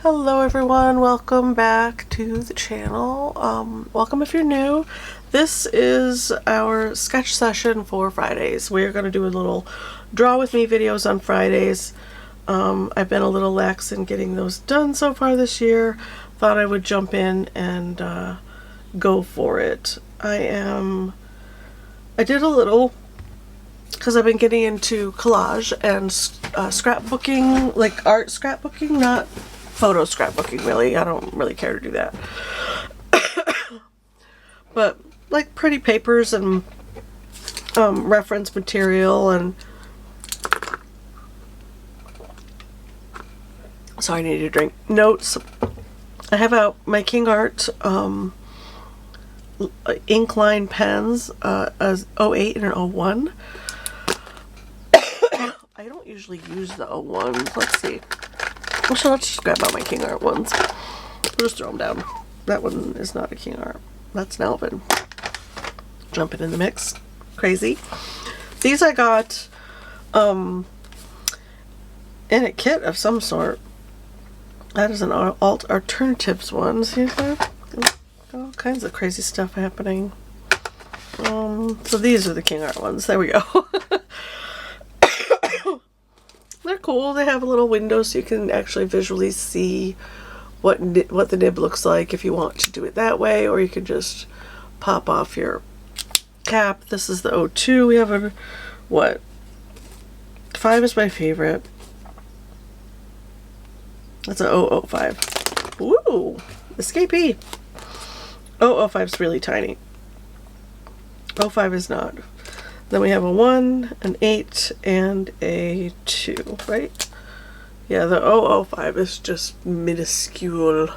Hello everyone, welcome back to the channel. Welcome if you're new. This is our sketch session for Fridays. We're going to do a little draw with me videos on Fridays. I've been a little lax in getting those done so far this year. Thought I would jump in and go for it. I did a little because I've been getting into collage and scrapbooking, like art scrapbooking, not photo scrapbooking really. I don't really care to do that. But like pretty papers and reference material and so I need to drink notes. I have out my Kingart ink line pens, as 08 and an 01. I don't usually use the 01s. Let's see. Actually, let's just grab out my Kingart ones. We'll just throw them down. That one is not a Kingart. That's an Alvin. Jumping in the mix. Crazy. These I got in a kit of some sort. That is an alternatives one. See that? All kinds of crazy stuff happening. So these are the Kingart ones. There we go. They're cool. They have a little window so you can actually visually see what the nib looks like if you want to do it that way, or you can just pop off your cap. This is the 02. We have a, what? 5 is my favorite. That's a 005. Ooh, escapee. 005 is really tiny. 05 is not. Then we have a 1, an 8, and a 2, right? Yeah, the 005 is just minuscule.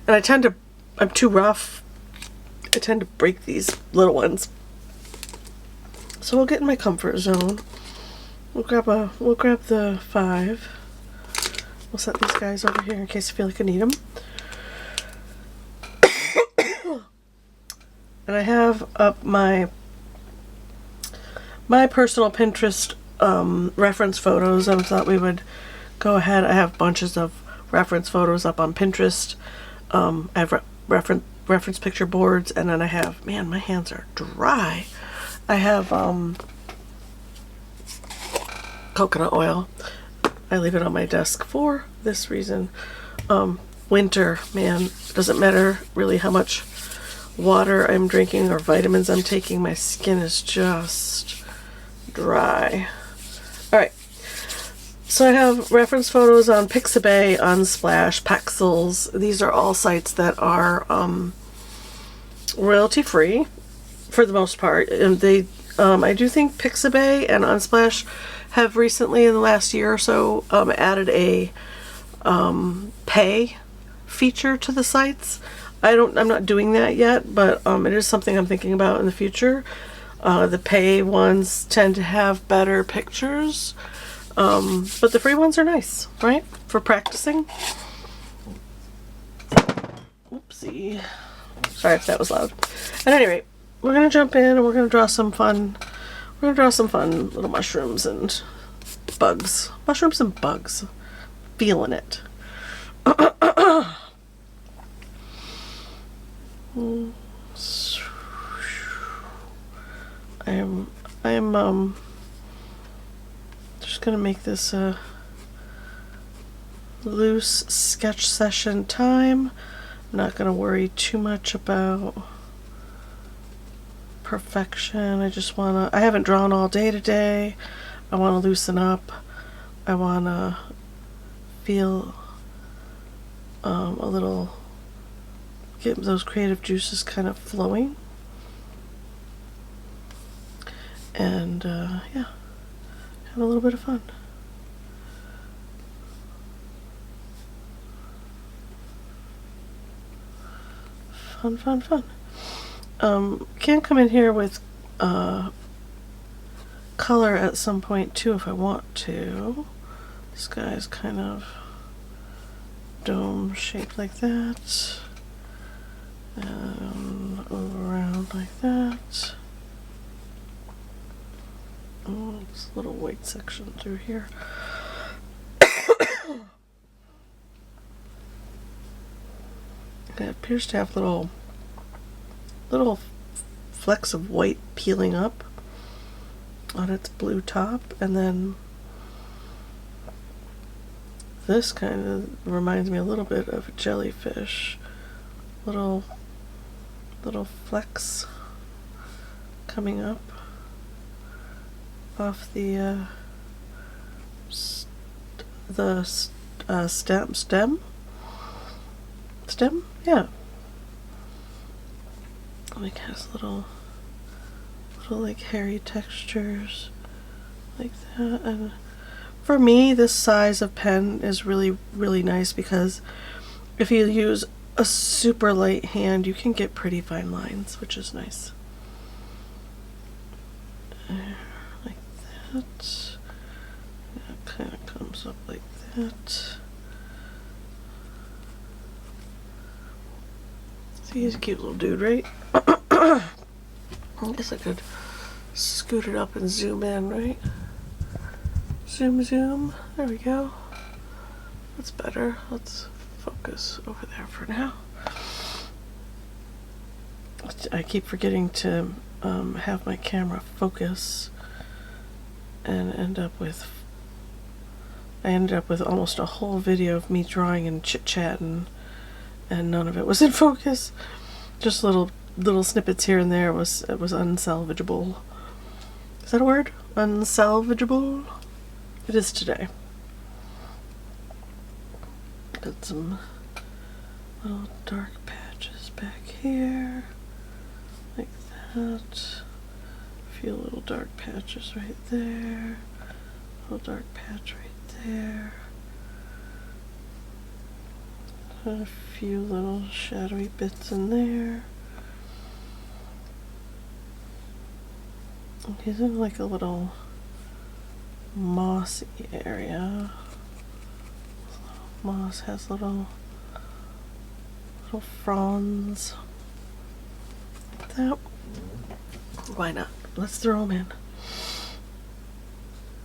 And I'm too rough. I tend to break these little ones. So we'll get in my comfort zone. We'll grab the 5. We'll set these guys over here in case I feel like I need them. And I have up my personal Pinterest reference photos. I thought we would go ahead. I have bunches of reference photos up on Pinterest. I have reference picture boards, and then I have, man, my hands are dry. I have coconut oil. I leave it on my desk for this reason. Winter, man, it doesn't matter really how much water I'm drinking or vitamins I'm taking. My skin is just dry. Alright, so I have reference photos on Pixabay, Unsplash, Pexels. These are all sites that are royalty free for the most part, and they I do think Pixabay and Unsplash have recently in the last year or so added a pay feature to the sites. I'm not doing that yet, but it is something I'm thinking about in the future. The pay ones tend to have better pictures, but the free ones are nice, right? For practicing. Oopsie. Sorry if that was loud. At any rate, we're gonna jump in and we're gonna draw some fun. We're gonna draw some fun little mushrooms and bugs. Mushrooms and bugs. Feeling it. I'm just gonna make this a loose sketch session time. I'm not gonna worry too much about perfection. I haven't drawn all day today. I want to loosen up. I want to feel a little, get those creative juices kind of flowing. And yeah, have a little bit of fun. Fun. Can come in here with color at some point too if I want to. This guy's kind of dome shaped like that, and around like that. Oh, this little white section through here. It appears to have little flecks of white peeling up on its blue top, and then this kind of reminds me a little bit of a jellyfish. Little flecks coming up off the stem. Yeah. Like has little like hairy textures like that. And for me, this size of pen is really nice because if you use a super light hand, you can get pretty fine lines, which is nice. Like that. It kind of comes up like that. See, he's a cute little dude, right? I guess I could scoot it up and zoom in, right? Zoom. There we go. That's better. Let's focus over there for now. I keep forgetting to have my camera focus and I ended up with almost a whole video of me drawing and chit-chatting, and none of it was in focus. Just little snippets here and there. It was unsalvageable. Is that a word? Unsalvageable? It is today. Got some little dark patches back here, like that. A few little dark patches right there. A little dark patch right there. A few little shadowy bits in there. He's in like a little mossy area. Moss has little fronds like that. Why not? Let's throw him in.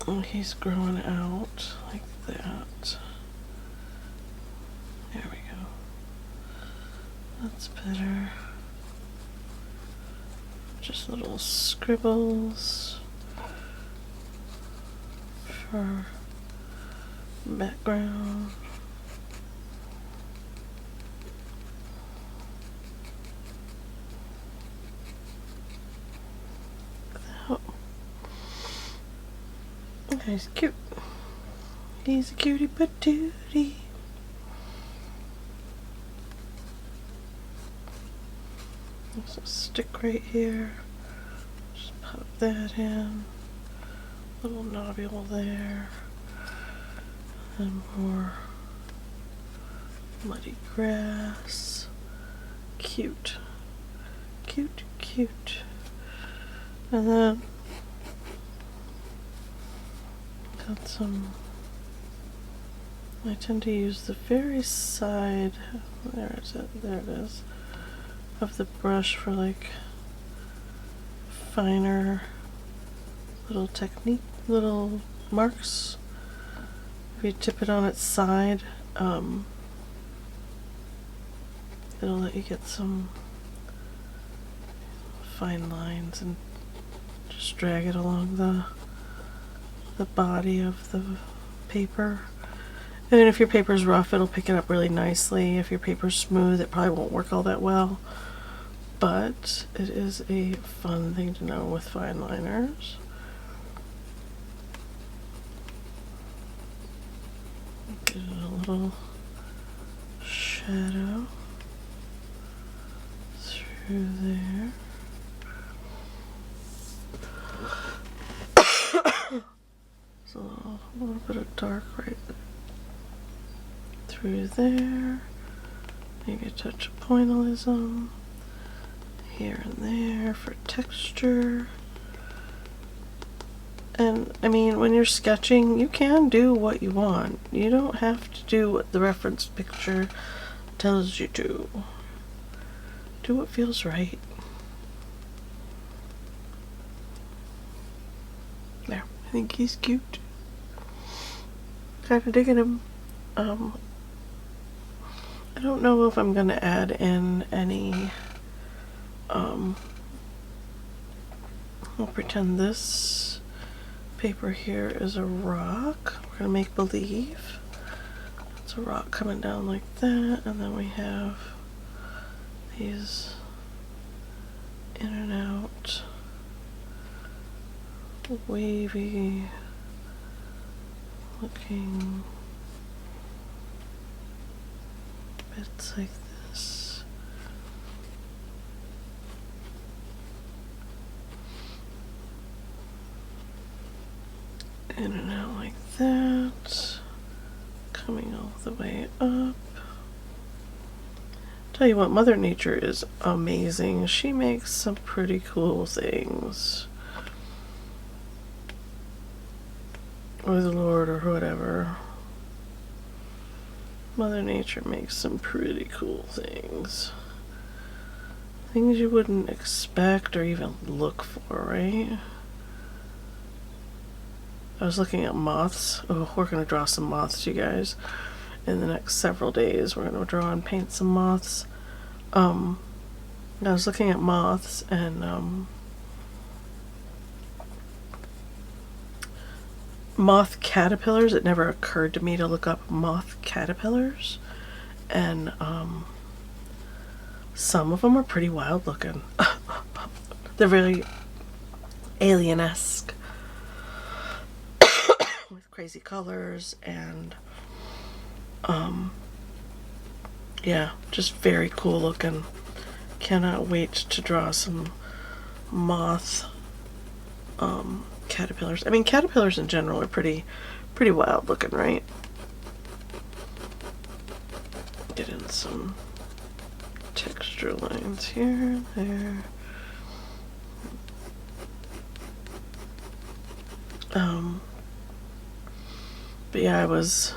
And he's growing out like that. There we go. That's better. Just little scribbles for background. Oh. He's cute. He's a cutie patootie. There's a stick right here. Just pop that in. Little nobule there. And more muddy grass. Cute. Cute. And then got some, I tend to use the very side, there it is, of the brush for like finer little marks. If you tip it on its side, it'll let you get some fine lines and just drag it along the body of the paper. And if your paper's rough, it'll pick it up really nicely. If your paper's smooth, it probably won't work all that well. But it is a fun thing to know with fine liners. Get a little shadow through there. So a little bit of dark right through there. Maybe a touch of pointillism here and there for texture. And I mean, when you're sketching, you can do what you want. You don't have to do what the reference picture tells you to. Do what feels right. There, I think he's cute. Kind of digging him. I don't know if I'm going to add in any, I'll pretend this paper here is a rock. We're going to make believe. It's a rock coming down like that, and then we have these in and out wavy looking bits like this. In and out like that, coming all the way up. Tell you what, Mother Nature is amazing. She makes some pretty cool things. Or the Lord, or whatever. Mother Nature makes some pretty cool things. Things you wouldn't expect or even look for, right? I was looking at moths. Oh, we're going to draw some moths, you guys. In the next several days, we're going to draw and paint some moths. I was looking at moths and moth caterpillars. It never occurred to me to look up moth caterpillars, and some of them are pretty wild looking. They're very alien-esque with crazy colors and yeah, just very cool looking. Cannot wait to draw some moth caterpillars. I mean, caterpillars in general are pretty wild looking, right? Get in some texture lines here, there. But yeah, I was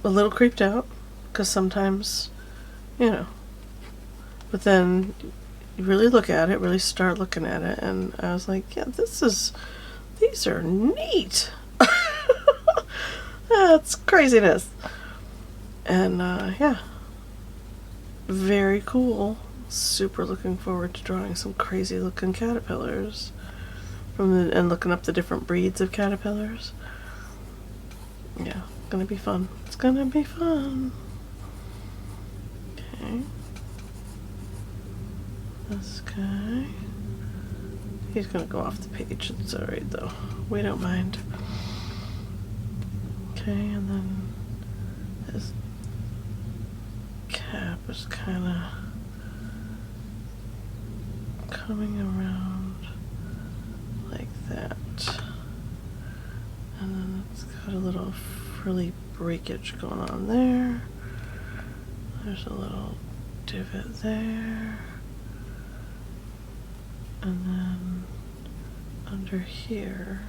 a little creeped out because sometimes, you know, but then you really look at it, really start looking at it, and I was like, yeah, these are neat. That's craziness. And yeah, very cool. Super looking forward to drawing some crazy looking caterpillars and looking up the different breeds of caterpillars. Yeah, it's gonna be fun. It's gonna be fun. Okay. This guy, he's gonna go off the page. It's alright though. We don't mind. Okay, and then his cap is kind of coming around like that. And then it's got a little frilly breakage going on there. There's a little divot there. And then under here,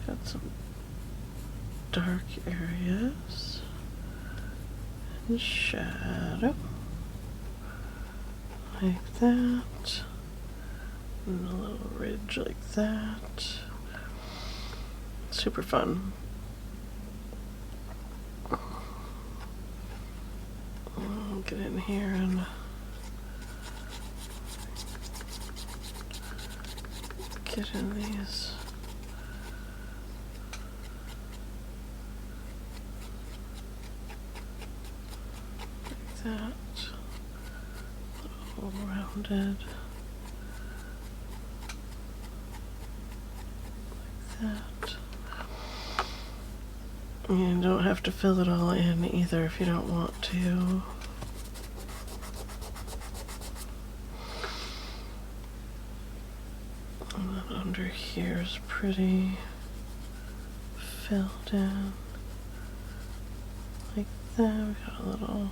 got some dark areas and shadow like that, and a little ridge like that. Super fun. I'll get in here and get in these. Like that. A little rounded. Like that. You don't have to fill it all in either if you don't want to. And then under here is pretty filled in. Like that. We got a little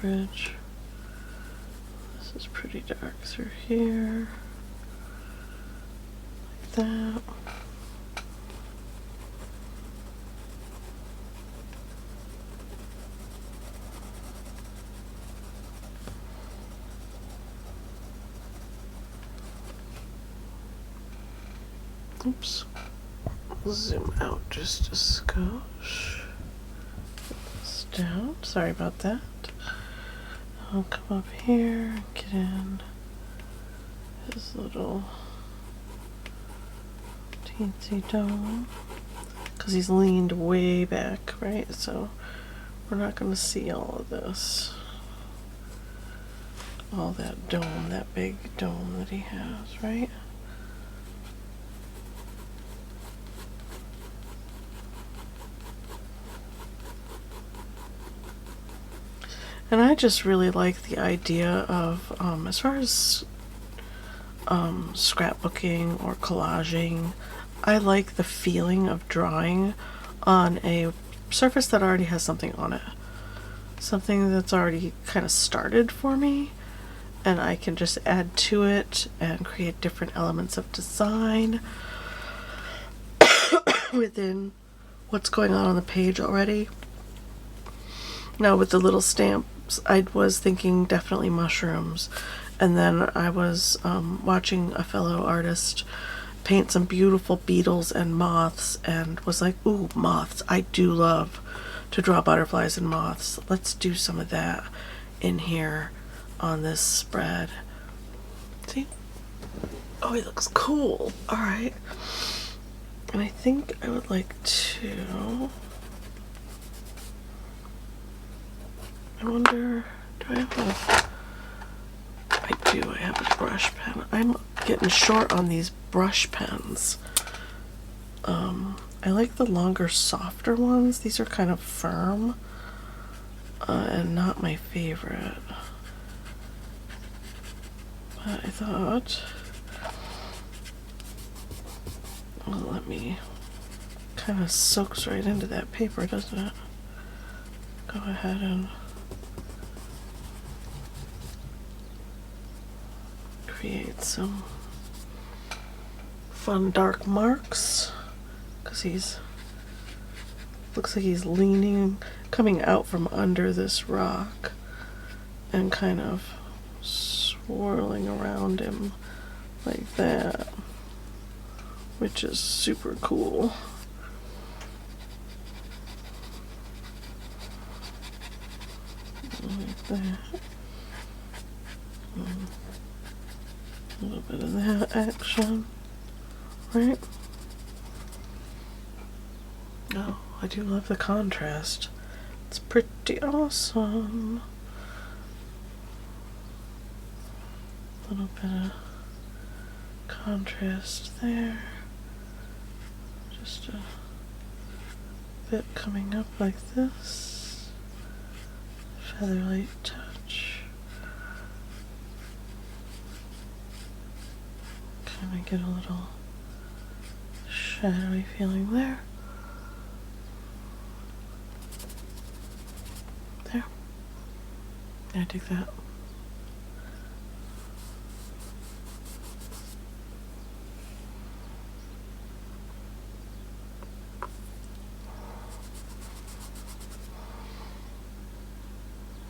ridge. This is pretty dark through here. Like that. Oops. zoom out just a skosh. This down. Sorry about that. I'll come up here and get in his little teensy dome, because he's leaned way back, right? So we're not going to see all of this, all that dome, that big dome that he has, right? And I just really like the idea of, as far as scrapbooking or collaging, I like the feeling of drawing on a surface that already has something on it. Something that's already kind of started for me, and I can just add to it and create different elements of design within what's going on the page already. Now with the little stamps, I was thinking definitely mushrooms, and then I was watching a fellow artist paint some beautiful beetles and moths, and was like, ooh, moths. I do love to draw butterflies and moths. Let's do some of that in here on this spread. See? Oh, he looks cool. All right. And I think I would like to, I wonder, do I have I have a brush pen. I'm getting short on these brush pens. I like the longer, softer ones. These are kind of firm and not my favorite. But I thought, well, let me, kind of soaks right into that paper, doesn't it? Go ahead and create some fun dark marks, because he's, looks like he's leaning, coming out from under this rock and kind of swirling around him like that, which is super cool. Like that. A little bit of that action, right? Oh, I do love the contrast. It's pretty awesome. A little bit of contrast there. Just a bit coming up like this. Featherlight touch. Kind of get a little shadowy feeling there. There. Yeah, I dig that.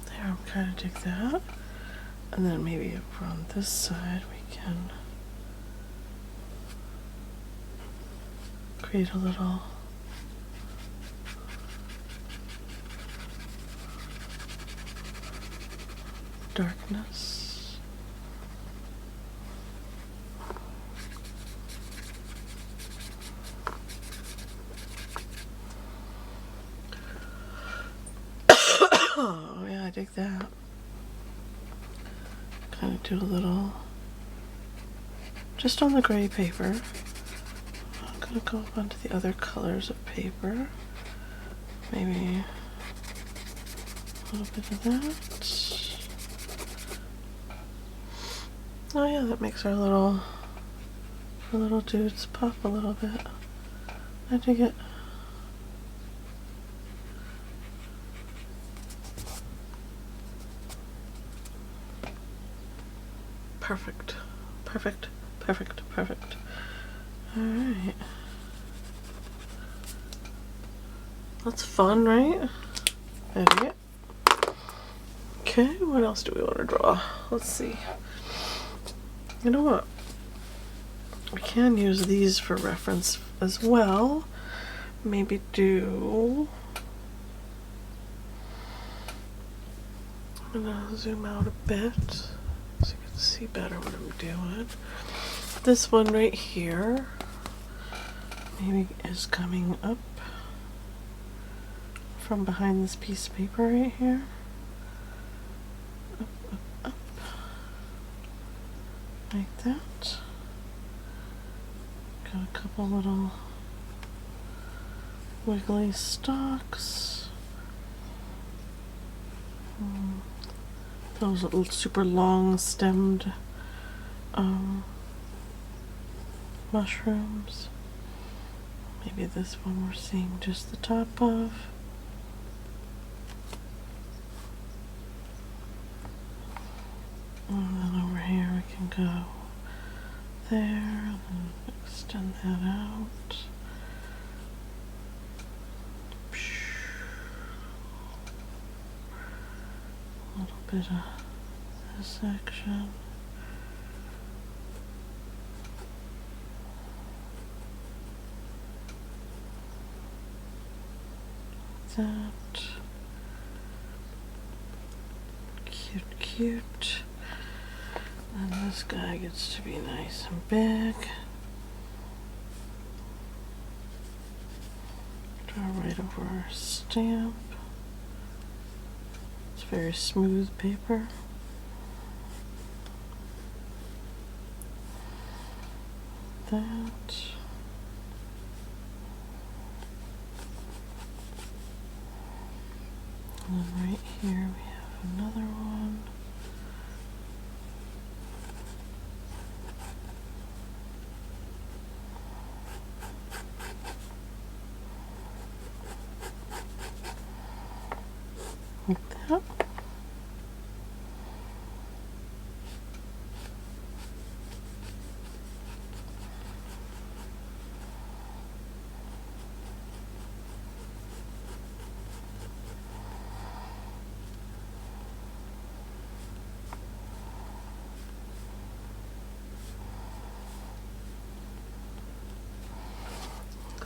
There, I'm kind of dig that. And then maybe over on this side we can create a little darkness. Oh yeah, I dig that. Kind of do a little, just on the gray paper. I'm gonna go up onto the other colors of paper. Maybe a little bit of that. Oh yeah, that makes our little dudes pop a little bit. I dig it. Perfect. Perfect. Perfect. Perfect. Alright. That's fun, right? I dig it. Okay, what else do we want to draw? Let's see. You know what? We can use these for reference as well. Maybe do... I'm gonna zoom out a bit so you can see better what I'm doing. This one right here maybe is coming up from behind this piece of paper right here. Up, up, up. Like that. Got a couple little wiggly stalks. Those little super long stemmed mushrooms. Maybe this one we're seeing just the top of. And then over here we can go there and then extend that out. A little bit of this section. That. Cute, cute. And this guy gets to be nice and big. Draw right over our stamp. It's very smooth paper. That. And then right here we have another one. Like that.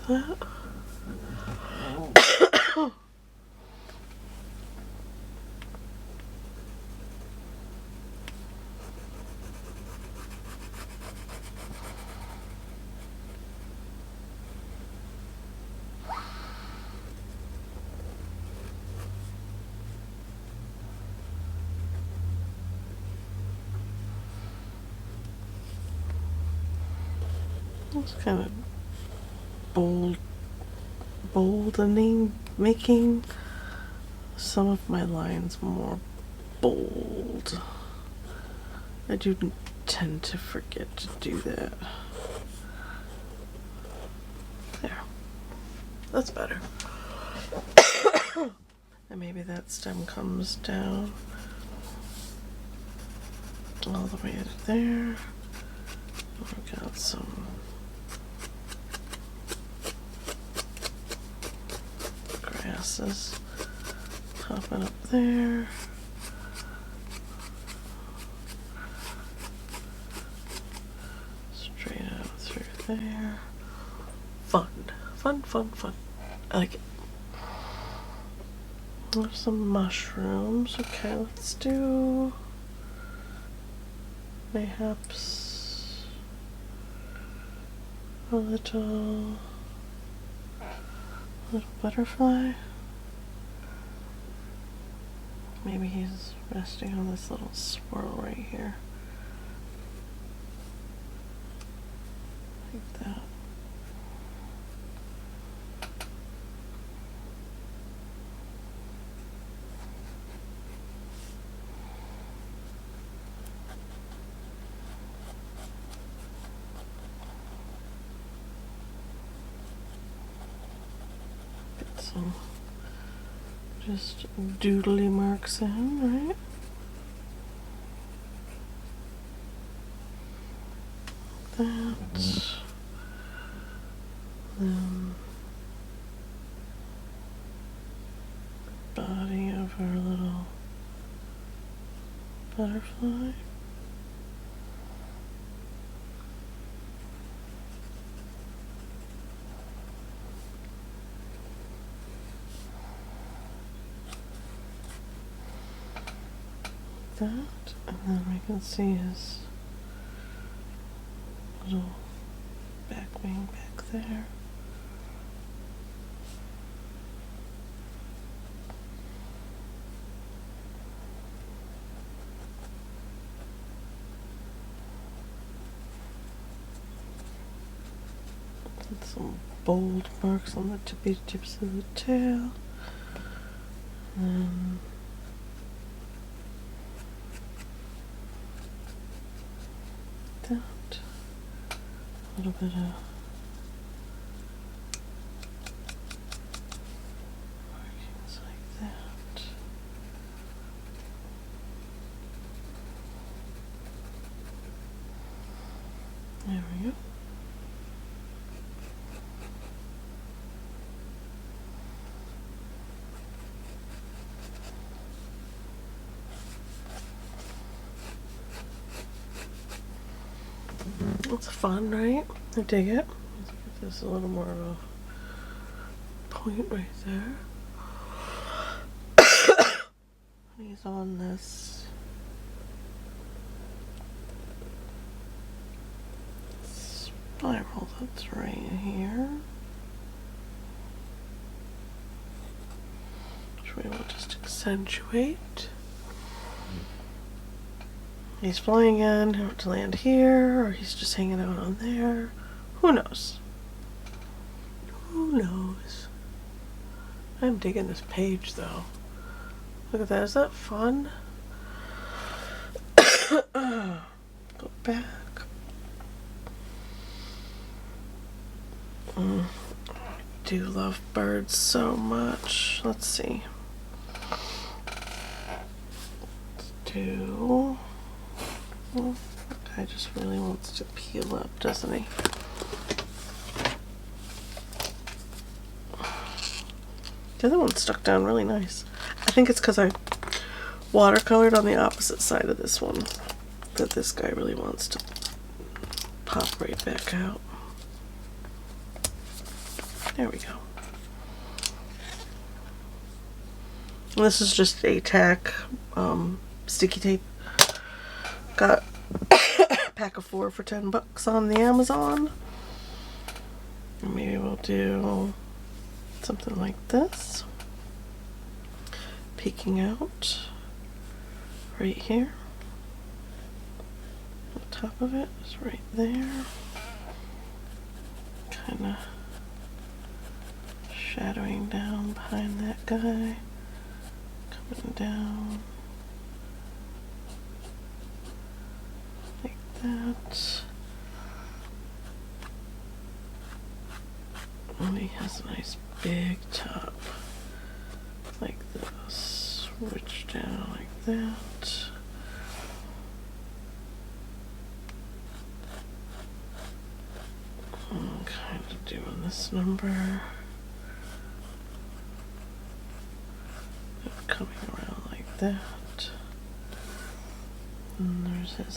That. It's kind of boldening, making some of my lines more bold. I do tend to forget to do that. There. That's better. And maybe that stem comes down all the way to there. We've got some grasses popping up there. Straight out through there. Fun. Fun, fun, fun. I like it. There's some mushrooms. Okay, let's do mayhaps a little butterfly. Maybe he's resting on this little swirl right here. Like that. Get some just doodly marks in, right? That. Then body of our little butterfly. that, and then we can see his little back wing back there. And some bold marks on the tips of the tail. And that. A little bit of markings like that. There we go. It's fun, right? I dig it. Let's give this a little more of a point right there. He's on this spiral that's right here, which we will just accentuate. He's flying in to land here, or he's just hanging out on there. Who knows? Who knows? I'm digging this page though. Look at that. Is that fun? Go back. I do love birds so much. Let's see. Let's do... Well, the guy just really wants to peel up, doesn't he? The other one stuck down really nice. I think it's because I watercolored on the opposite side of this one that this guy really wants to pop right back out. There we go. And this is just a tack sticky tape. Got a pack of 4 for $10 on the Amazon. And maybe we'll do something like this. Peeking out right here. The top of it is right there. Kind of shadowing down behind that guy. Coming down. That. And he has a nice big top like this, switch down like that. I'm kind of doing this number, coming around like that. And there's his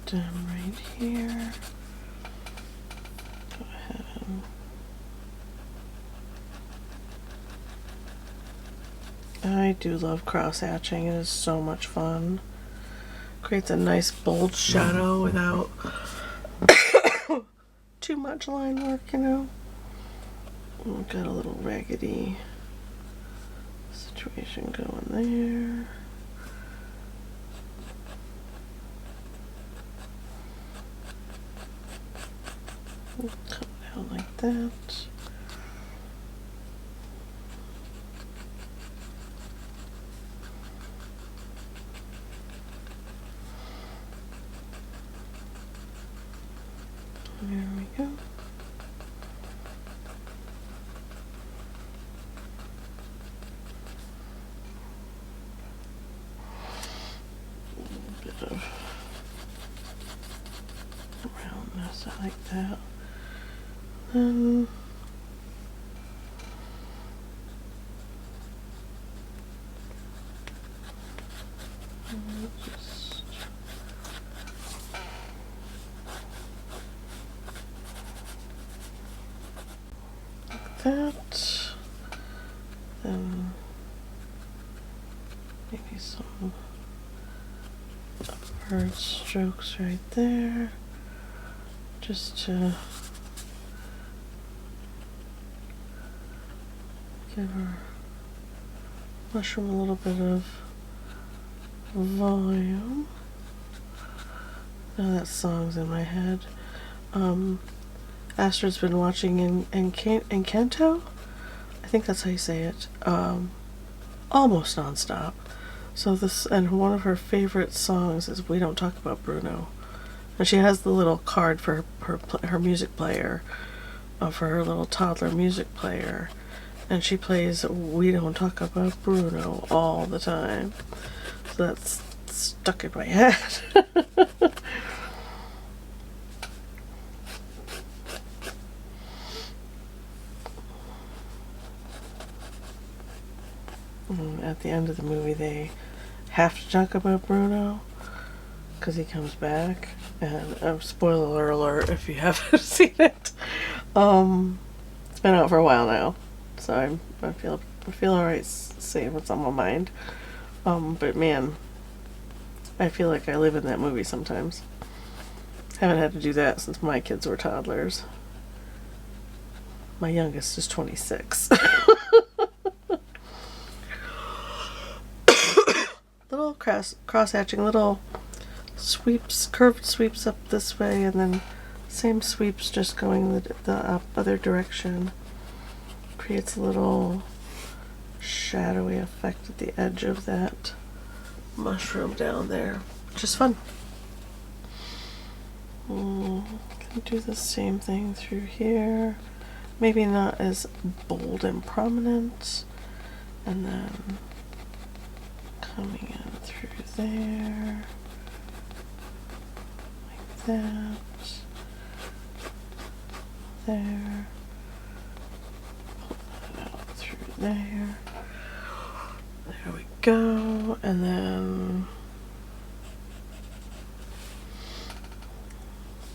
stem right here. Go ahead and I do love cross hatching. It is so much fun. Creates a nice bold shadow without too much line work, you know. We've got a little raggedy situation going there. Come down like that. There we go. A little bit of roundness, I like that. Then just like that. Then maybe some bird strokes right there, just to give our mushroom a little bit of volume. Now that song's in my head. Astrid's been watching Encanto, I think that's how you say it, almost nonstop. So this, and one of her favorite songs is "We Don't Talk About Bruno," and she has the little card for her music player, for her little toddler music player, and she plays "We Don't Talk About Bruno" all the time. So that's stuck in my head. At the end of the movie, they have to talk about Bruno because he comes back. And spoiler alert if you haven't seen it. It's been out for a while now, so I feel alright saying what's on my mind. But man, I feel like I live in that movie sometimes. Haven't had to do that since my kids were toddlers. My youngest is 26. Little cross-hatching, little sweeps, curved sweeps up this way, and then same sweeps just going the other direction. Creates a little shadowy effect at the edge of that mushroom down there, which is fun. Can do the same thing through here. Maybe not as bold and prominent, and then coming in through there, like that, there, pull that out through there, there we go, and then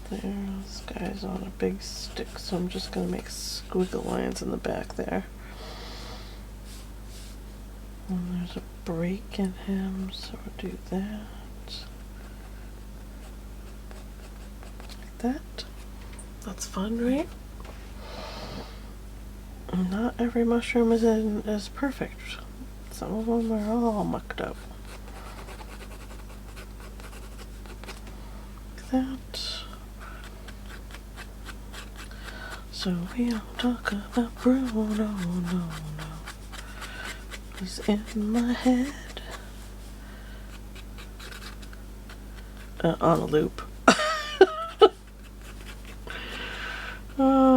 there, this guy's on a big stick, so I'm just going to make squiggle lines in the back there. And there's a break in him, so we'll do that. Like that. That's fun, right? Not every mushroom is perfect. Some of them are all mucked up. Like that. So we don't talk about Bruno, no. He's in my head. On a loop.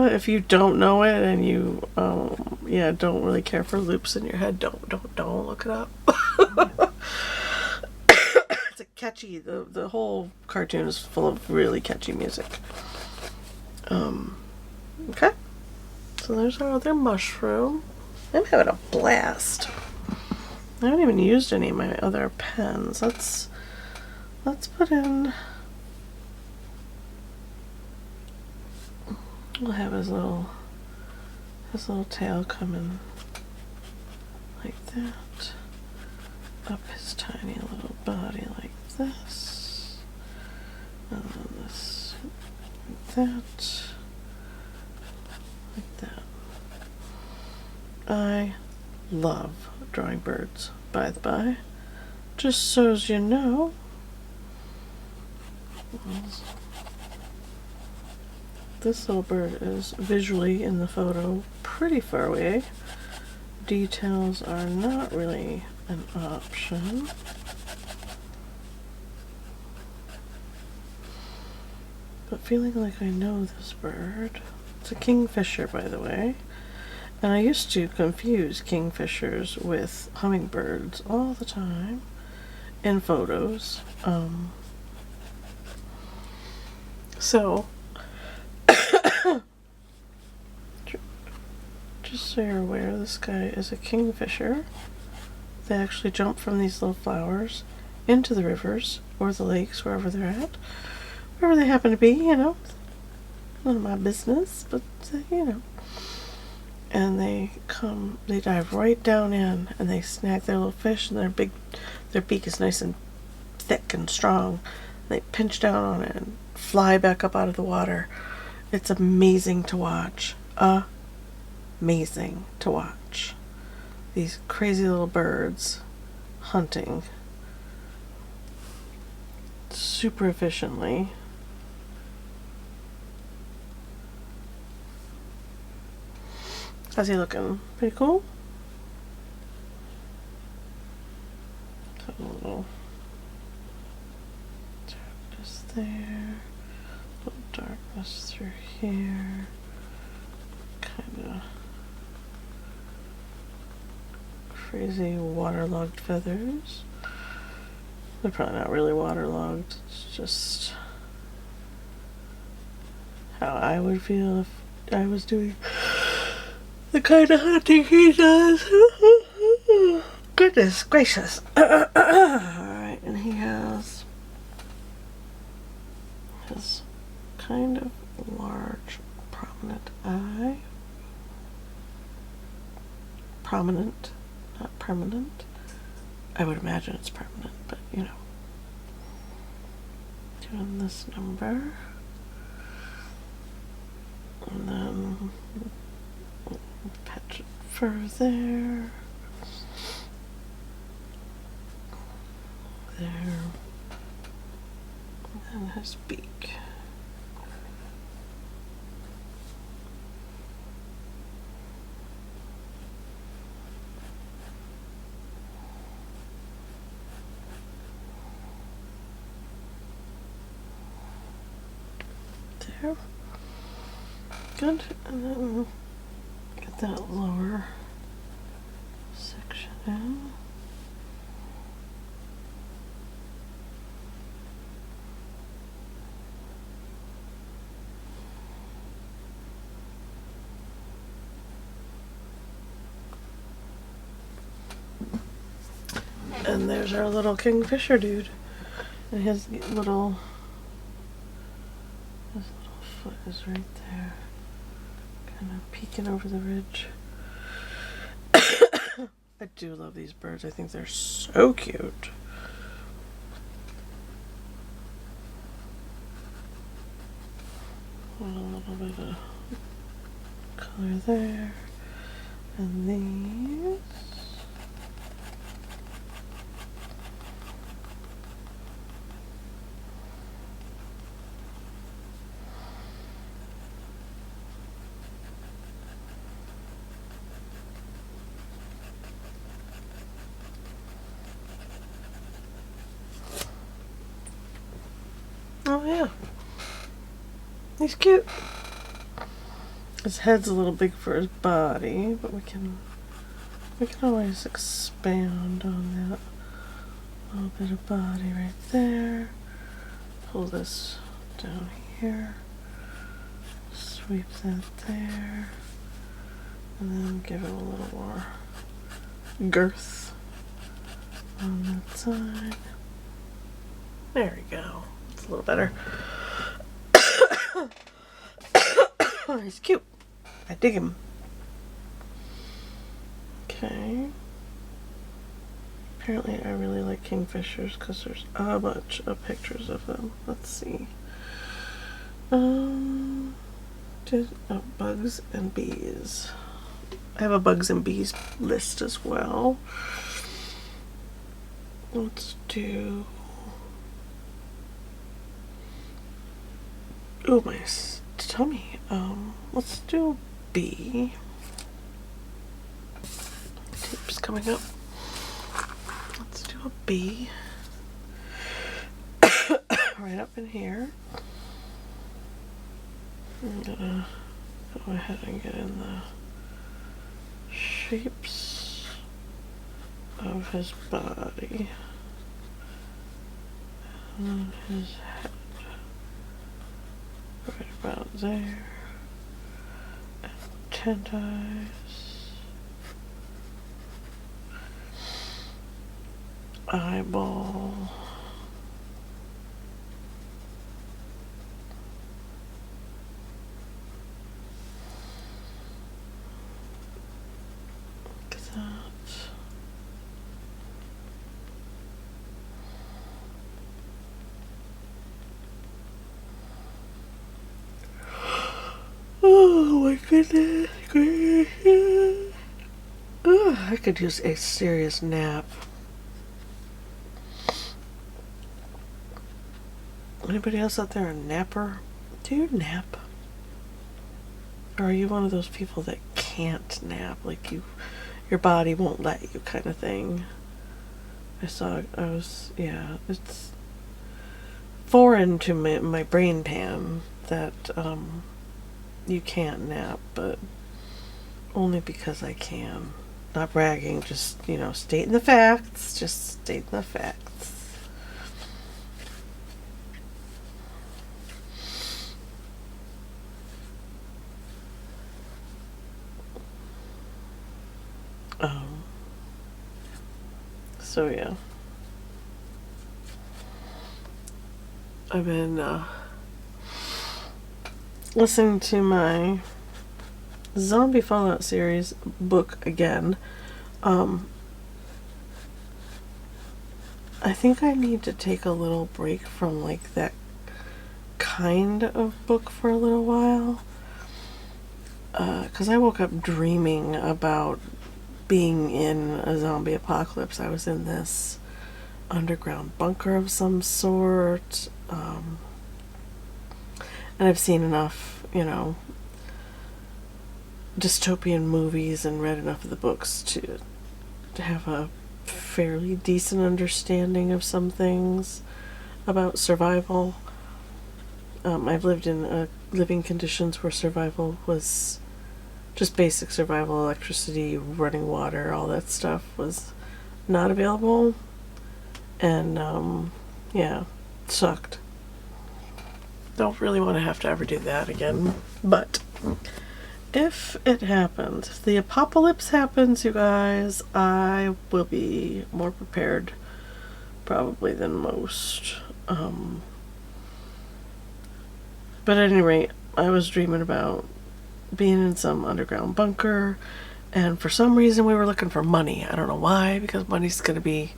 If you don't know it and you don't really care for loops in your head, don't look it up. It's a catchy, the whole cartoon is full of really catchy music. Okay, so there's our other mushroom. I'm having a blast. I haven't even used any of my other pens. Let's put in. We'll have his little tail coming like that, up his tiny little body like this, and then this like that, like that. I love drawing birds, by the by, just so as you know. This little bird is visually in the photo pretty far away. Details are not really an option. But feeling like I know this bird. It's a kingfisher, by the way. And I used to confuse kingfishers with hummingbirds all the time in photos. So, just so you're aware, this guy is a kingfisher. They actually jump from these little flowers into the rivers or the lakes, wherever they're at. Wherever they happen to be, you know. None of my business, but, you know. And they dive right down in, and they snag their little fish, and their beak is nice and thick and strong. They pinch down on it and fly back up out of the water. It's amazing to watch. Amazing to watch. These crazy little birds hunting super efficiently. How's he looking? Pretty cool? A little darkness there, a little darkness through here, kind of crazy waterlogged feathers. They're probably not really waterlogged, it's just how I would feel if I was doing the kind of hunting he does. Goodness gracious. Alright, and he has his kind of large prominent eye. Prominent, not permanent. I would imagine it's permanent, but you know. Doing this number. And then patch it fur there. There. And his beak. There. Good. And then get that lower section in. And there's our little kingfisher dude. And his little foot is right there. Kind of peeking over the ridge. I do love these birds. I think they're so cute. A little bit of color there. And these. Oh yeah, he's cute. His head's a little big for his body, but we can always expand on that little bit of body right there. Pull this down here, sweep that there, and then give it a little more girth on that side. There we go. It's a little better. Oh, he's cute. I dig him. Okay. Apparently I really like kingfishers because there's a bunch of pictures of them. Let's see. Bugs and bees. I have a bugs and bees list as well. Let's do... Oh, my tummy. Let's do B. Tape's coming up. Let's do a B. Right up in here. I'm gonna go ahead and get in the shapes of his body. And then his head. Right about there. And tent eyes. Eyeball. Look at that. my goodness gracious. Ugh, I could use a serious nap. Anybody else out there a napper? Do you nap? Or are you one of those people that can't nap? Like your body won't let you kind of thing. Yeah, it's foreign to my brain pan that you can't nap, but only because I can. Not bragging, just, stating the facts. Just stating the facts. So yeah. I've been listening to my Zombie Fallout series book again. I think I need to take a little break from like that kind of book for a little while. 'Cause I woke up dreaming about being in a zombie apocalypse. I was in this underground bunker of some sort. And I've seen enough, dystopian movies and read enough of the books to have a fairly decent understanding of some things about survival. I've lived in living conditions where survival was just basic survival, electricity, running water, all that stuff was not available. And, yeah, sucked. Don't really want to have to ever do that again. But if it happens, if the apocalypse happens, you guys, I will be more prepared probably than most. But at any rate, I was dreaming about being in some underground bunker, and for some reason we were looking for money. I don't know why, because money's going to be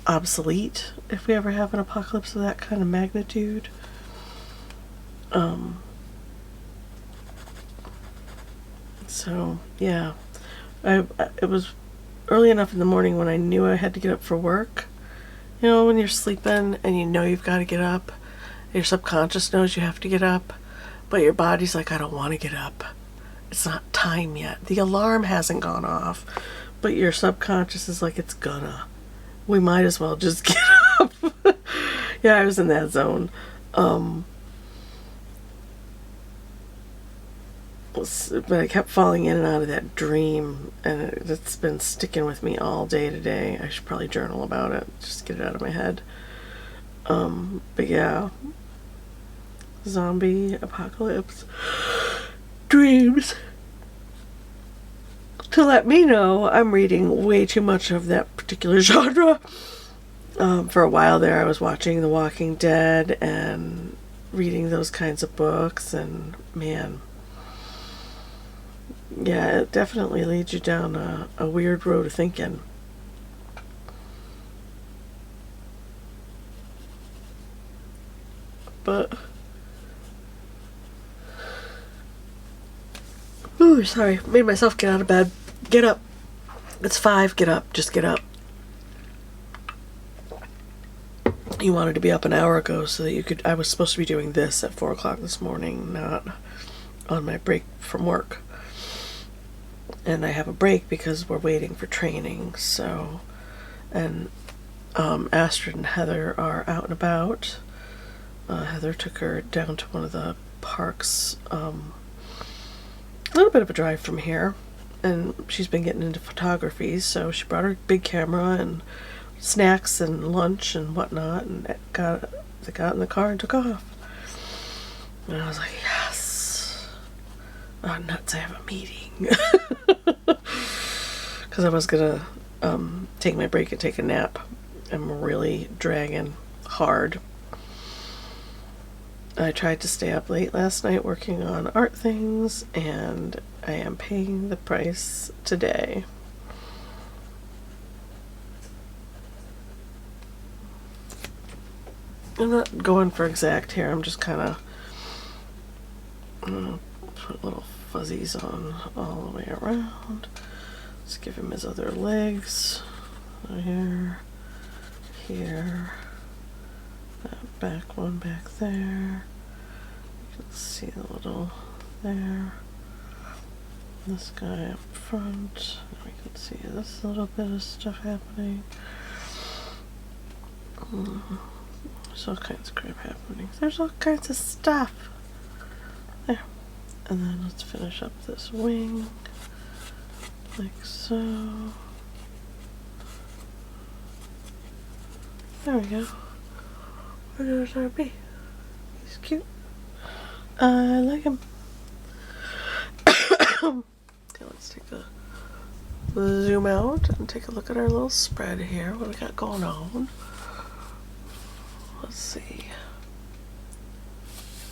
obsolete if we ever have an apocalypse of that kind of magnitude. So yeah, it was early enough in the morning when I knew I had to get up for work. When you're sleeping and you've got to get up, your subconscious knows you have to get up, but your body's like, I don't want to get up. It's not time yet. The alarm hasn't gone off, but your subconscious is like, it's gonna. We might as well just get up. Yeah, I was in that zone. But I kept falling in and out of that dream, and it's been sticking with me all day today. I should probably journal about it, just get it out of my head. But yeah, zombie apocalypse dreams. To let me know I'm reading way too much of that particular genre. For a while there, I was watching The Walking Dead and reading those kinds of books, and man, yeah, it definitely leads you down a weird road of thinking. But ooh, sorry, made myself get out of bed. Get up. It's 5. Get up. Just get up. You wanted to be up an hour ago so that you could. I was supposed to be doing this at 4 o'clock this morning, not on my break from work. And I have a break because we're waiting for training. So, and Astrid and Heather are out and about. Heather took her down to one of the parks, a little bit of a drive from here, and she's been getting into photography, so she brought her big camera and snacks and lunch and whatnot, and they got in the car and took off. And I was like, yes. Oh, nuts, I have a meeting. Because I was gonna take my break and take a nap. I'm really dragging hard. I tried to stay up late last night working on art things, and I am paying the price today. I'm not going for exact here, I'm just kind of I'm gonna put little fuzzies on all the way around. Let's give him his other legs. Here, here, that back one back there. You can see the little there. This guy up front. We can see this little bit of stuff happening. There's all kinds of crap happening. There's all kinds of stuff. There. And then let's finish up this wing. Like so. There we go. Where's our bee? He's cute. I like him. Okay, let's take a zoom out and take a look at our little spread here. What we got going on? Let's see.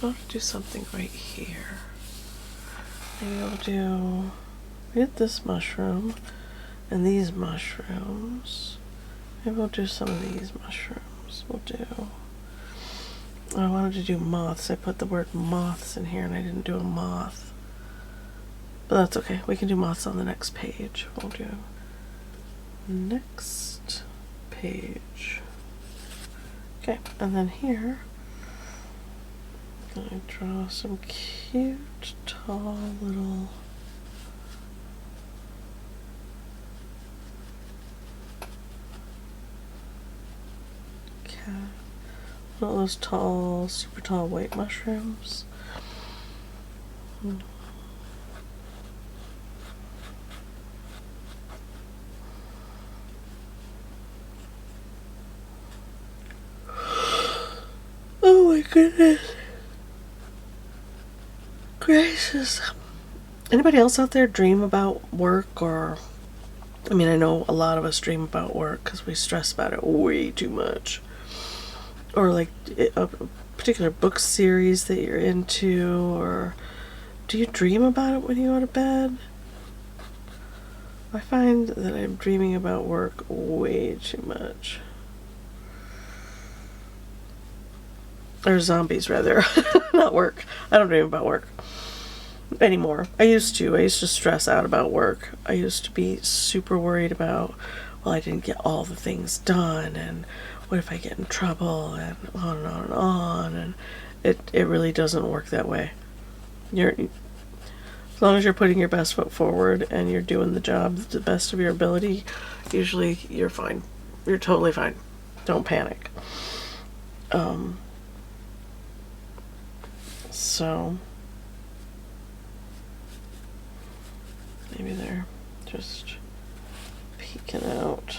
I'll have to do something right here. Maybe I'll do get this mushroom and these mushrooms. Maybe we'll do some of these mushrooms. We'll do. I wanted to do moths. I put the word moths in here and I didn't do a moth. But that's okay. We can do moths on the next page. We'll do next page. Okay, and then here, I'm going to draw some cute, tall little cat. One of those tall, super tall white mushrooms. Oh my goodness. Gracious. Anybody else out there dream about work? Or, I mean, I know a lot of us dream about work because we stress about it way too much. Or like a particular book series that you're into, or do you dream about it when you go to bed? I find that I'm dreaming about work way too much. Or zombies, rather. Not work. I don't dream about work anymore. I used to stress out about work. I used to be super worried about, well, I didn't get all the things done, and what if I get in trouble, and on and on and on. And it really doesn't work that way. As long as you're putting your best foot forward and you're doing the job to the best of your ability, usually you're fine. You're totally fine. Don't panic. So maybe they're just peeking out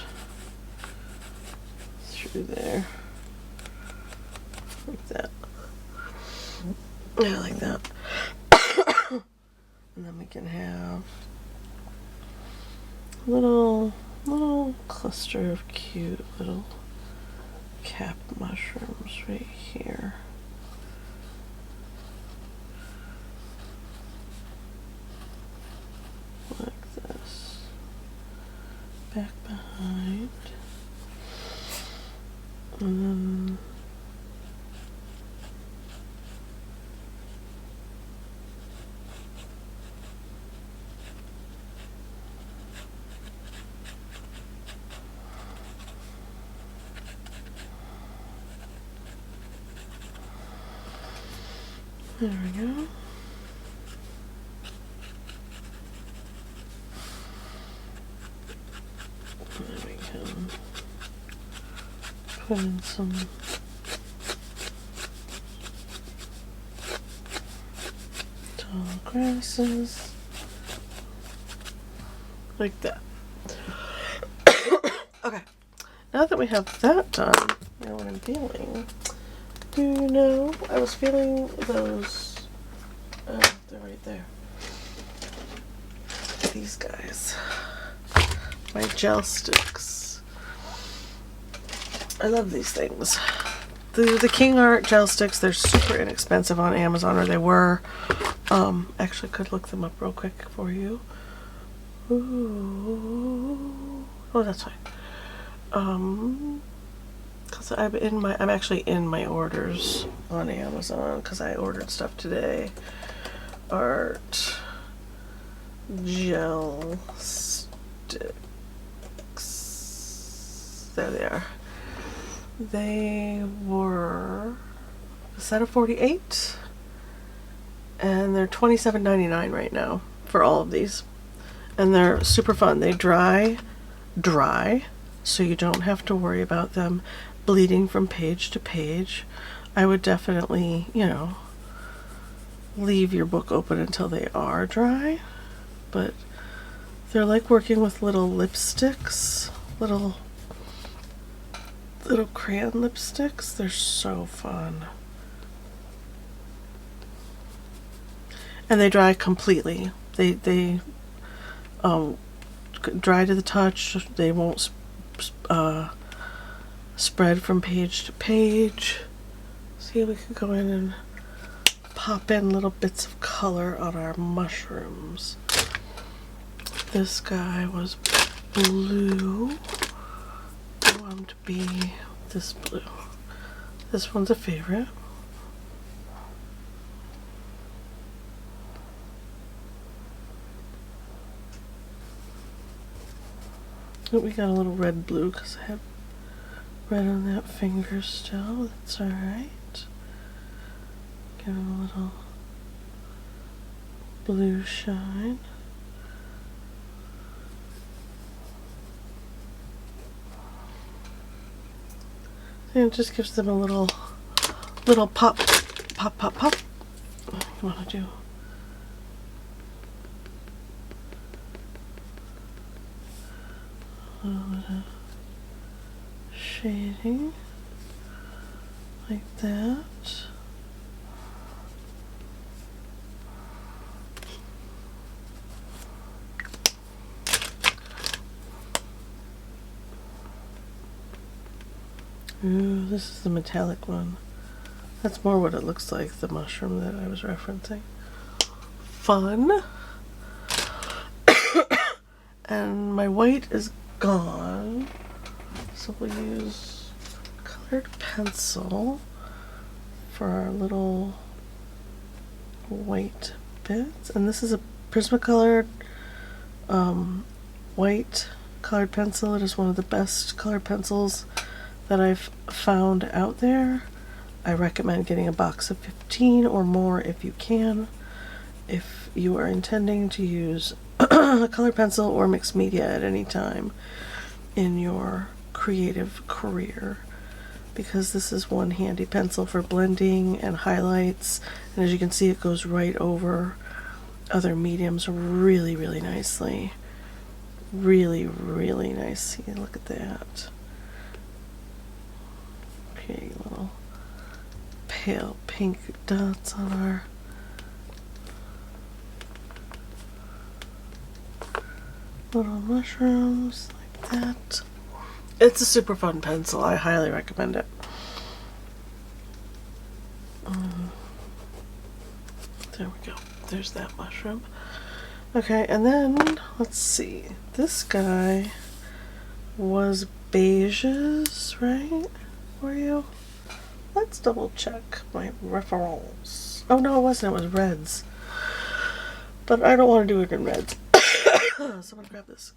through there like that. Yeah, like that. And then we can have a little cluster of cute little cap mushrooms right here. Like this. Back behind. And then there we go. And then we can put in some tall grasses like that. Okay, now that we have that done, you know what I'm feeling. Do you know, I was feeling those, they're right there. These guys, my gel sticks. I love these things. The Kingart gel sticks, they're super inexpensive on Amazon, or they were. Actually could look them up real quick for you. Ooh. Oh, that's fine. Cause I'm actually in my orders on Amazon because I ordered stuff today. Art gel sticks. There they are. They were a set of 48, and they're $27.99 right now for all of these. And they're super fun. They dry, so you don't have to worry about them bleeding from page to page. I would definitely, you know, leave your book open until they are dry, but they're like working with little lipsticks, little crayon lipsticks. They're so fun. And they dry completely. They dry to the touch. They won't spread from page to page. See, we can go in and pop in little bits of color on our mushrooms. This guy was blue. I want him to be this blue. This one's a favorite. Oh, we got a little red blue because I have red on that finger still. That's alright. Give it a little blue shine. And it just gives them a little pop. You want to do a little bit of shading like that. Ooh, this is the metallic one. That's more what it looks like, the mushroom that I was referencing. Fun. And my white is gone, so we'll use colored pencil for our little white bits. And this is a Prismacolor white colored pencil. It is one of the best colored pencils that I've found out there. I recommend getting a box of 15 or more if you can, if you are intending to use a colored pencil or mixed media at any time in your creative career, because this is one handy pencil for blending and highlights, and as you can see, it goes right over other mediums really, really nicely. Really, really nice. See, look at that. Okay, little pale pink dots on our little mushrooms like that. It's a super fun pencil. I highly recommend it. There we go. There's that mushroom. Okay, and then let's see. This guy was beiges, right? Were you? Let's double check my referrals. Oh no, it wasn't. It was reds. But I don't want to do it in reds. So I'm gonna grab this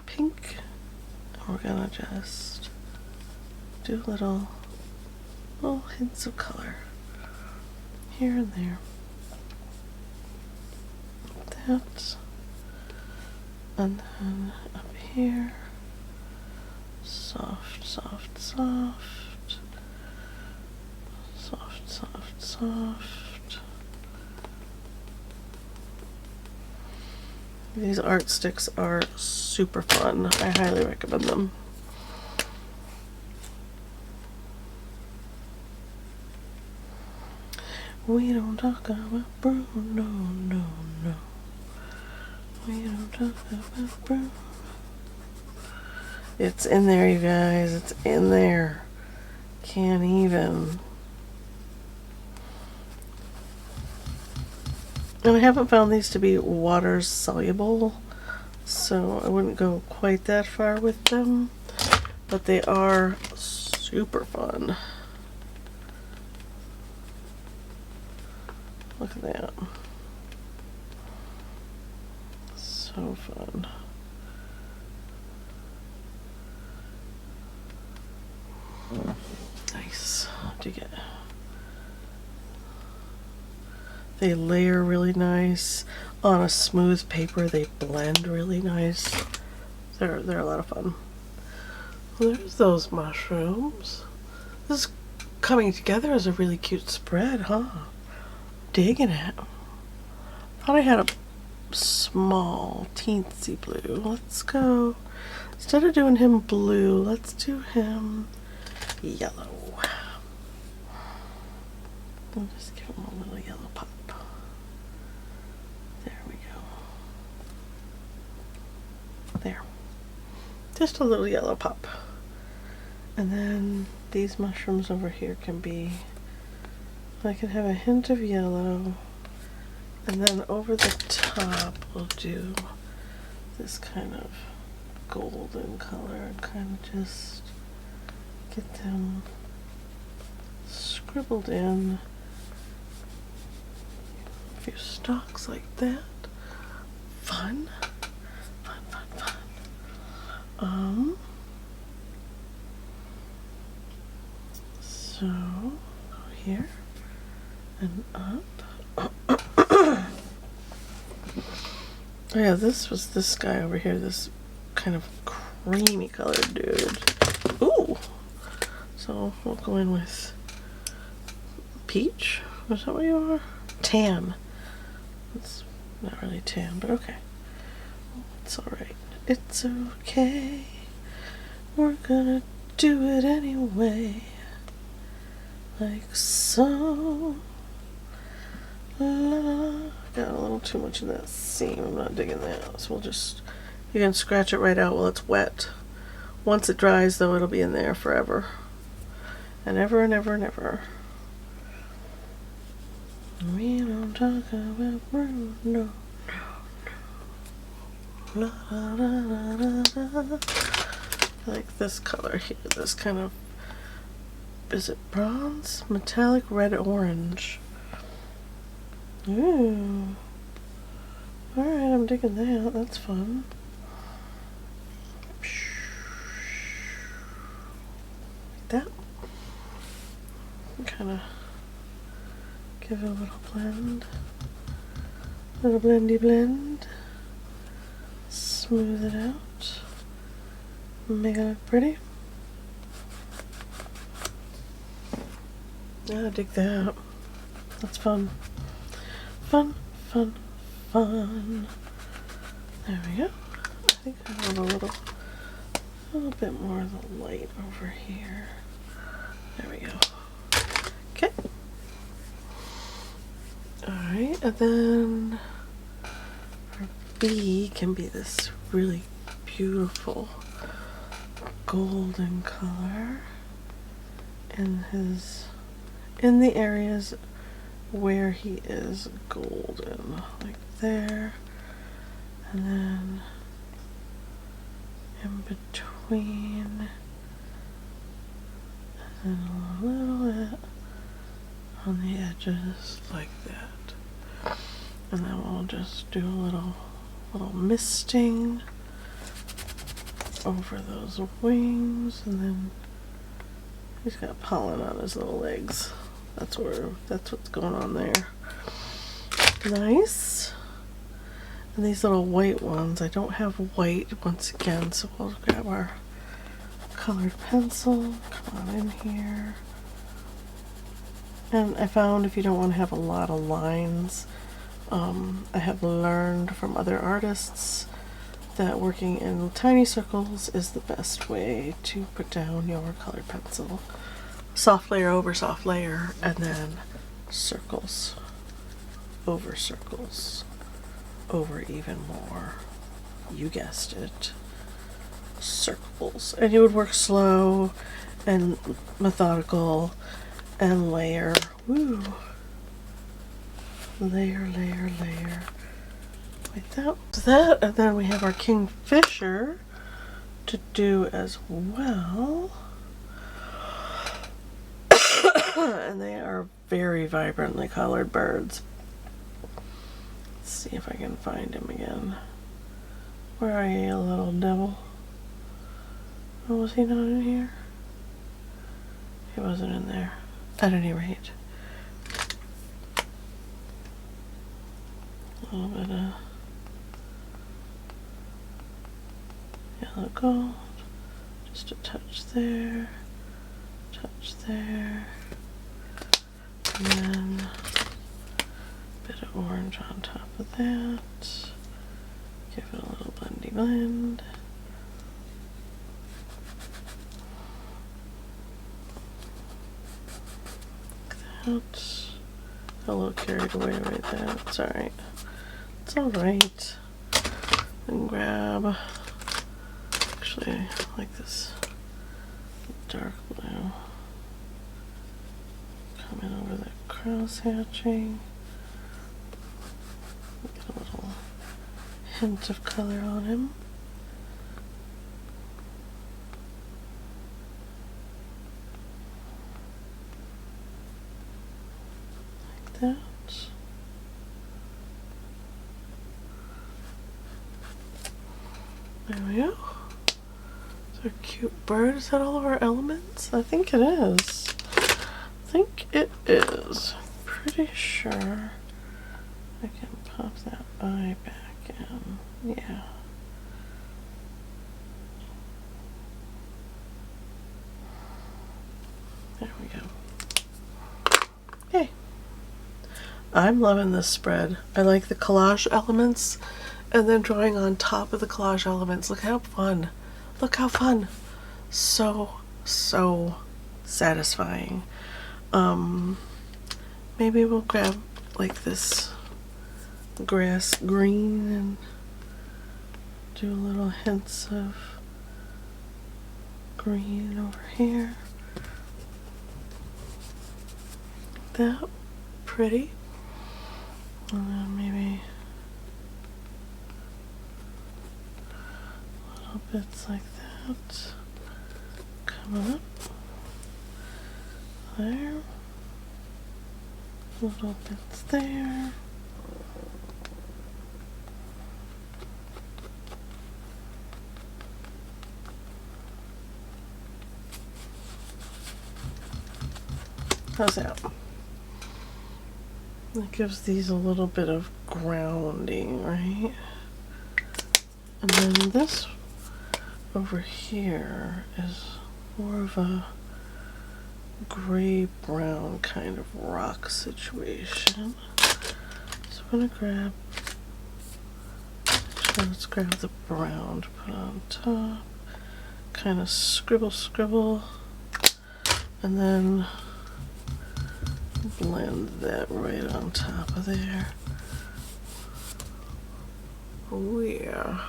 pink, and we're gonna just do little hints of color here and there. Like that, and then up here, soft, soft, soft, soft, soft, soft. These art sticks are super fun. I highly recommend them. We don't talk about Bruno, no, no. We don't talk about Bruno. It's in there, you guys. It's in there. Can't even. And I haven't found these to be water soluble, so I wouldn't go quite that far with them, but they are super fun. Look at that. So fun. Nice. Dig it. They layer really nice. On a smooth paper, they blend really nice. They're a lot of fun. Well, there's those mushrooms. This is coming together as a really cute spread, huh? Digging it. Thought I had a small, teensy blue. Let's go. Instead of doing him blue, let's do him yellow. We'll just give him a little yellow pop. There we go. There. Just a little yellow pop. And then these mushrooms over here can be, I can have a hint of yellow. And then over the top we'll do this kind of golden color and kind of just get them scribbled in. A few stalks like that. Fun. Fun, fun, fun. So go here and up. Oh yeah, this was this guy over here, this kind of creamy colored dude. Ooh! So we'll go in with peach. Is that what you are? Tan. It's not really tan, but okay. It's alright. It's okay. We're gonna do it anyway. Like so. La, la, la. Got a little too much in that seam. I'm not digging that. So we'll just, you can scratch it right out while it's wet. Once it dries though, it'll be in there forever. And ever and ever and ever. We don't talk about Bruno. No, no. La, la, la, la, la. I like this color here. This kind of, is it bronze? Metallic red orange. Ooh. Alright, I'm digging that. That's fun. Like that. Kind of give it a little blend. Little blendy blend. Smooth it out. Make it look pretty. Yeah, I dig that. That's fun. Fun, fun, fun. There we go. I think I want a little bit more of the light over here. There we go. Okay. Alright, and then our B can be this really beautiful golden color in the areas where he is golden, like there, and then in between, and then a little bit on the edges like that. And then we'll just do a little misting over those wings, and then he's got pollen on his little legs. That's what's going on there. Nice. And these little white ones, I don't have white once again, so we'll grab our colored pencil, come on in here. And I found if you don't want to have a lot of lines, I have learned from other artists that working in tiny circles is the best way to put down your colored pencil. Soft layer over soft layer, and then circles over circles over even more. You guessed it. Circles. And you would work slow and methodical and layer. Woo! Layer, layer, layer. Like that. And then we have our Kingfisher to do as well. And they are very vibrantly colored birds. Let's see if I can find him again. Where are you, little devil? Oh, was he not in here? He wasn't in there, at any rate. A little bit of yellow gold, just a touch there, and then a bit of orange on top of that. Give it a little blendy blend. Like that. A little carried away right there. It's alright. It's alright. And grab, actually, I like this dark blue. Coming over the cross hatching. Get a little hint of color on him. Like that. There we go. It's our cute bird. Is that all of our elements? I think it is. I think it is. Pretty sure I can pop that eye back in. Yeah. There we go. Okay. I'm loving this spread. I like the collage elements and then drawing on top of the collage elements. Look how fun. Look how fun. So satisfying. Maybe we'll grab like this grass green and do little hints of green over here. That pretty. And then maybe little bits like that coming up there, little bits there, how's that? That gives these a little bit of grounding, right? And then this over here is more of a gray-brown kind of rock situation. So I'm gonna grab, actually let's grab the brown to put on top, kind of scribble, and then blend that right on top of there. Oh yeah.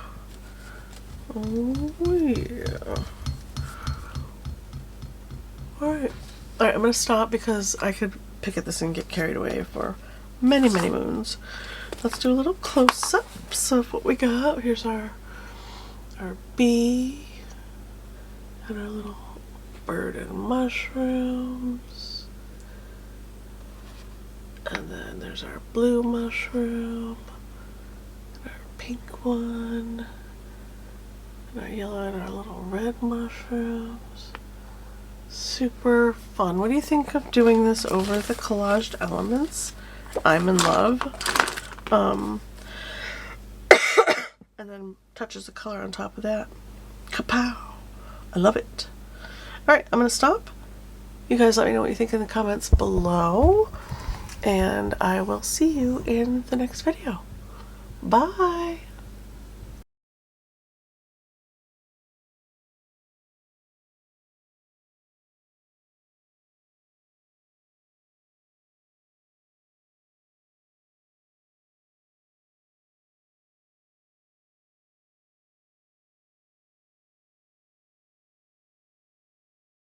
Oh yeah. Alright. Alright, I'm gonna stop because I could pick at this and get carried away for many moons. Let's do a little close-ups of what we got. Here's our bee and our little bird and mushrooms. And then there's our blue mushroom, and our pink one, and our yellow and our little red mushrooms. Super fun. What do you think of doing this over the collaged elements? I'm in love. And then touches of color on top of that. Kapow! I love it. Alright, I'm going to stop. You guys let me know what you think in the comments below. And I will see you in the next video. Bye!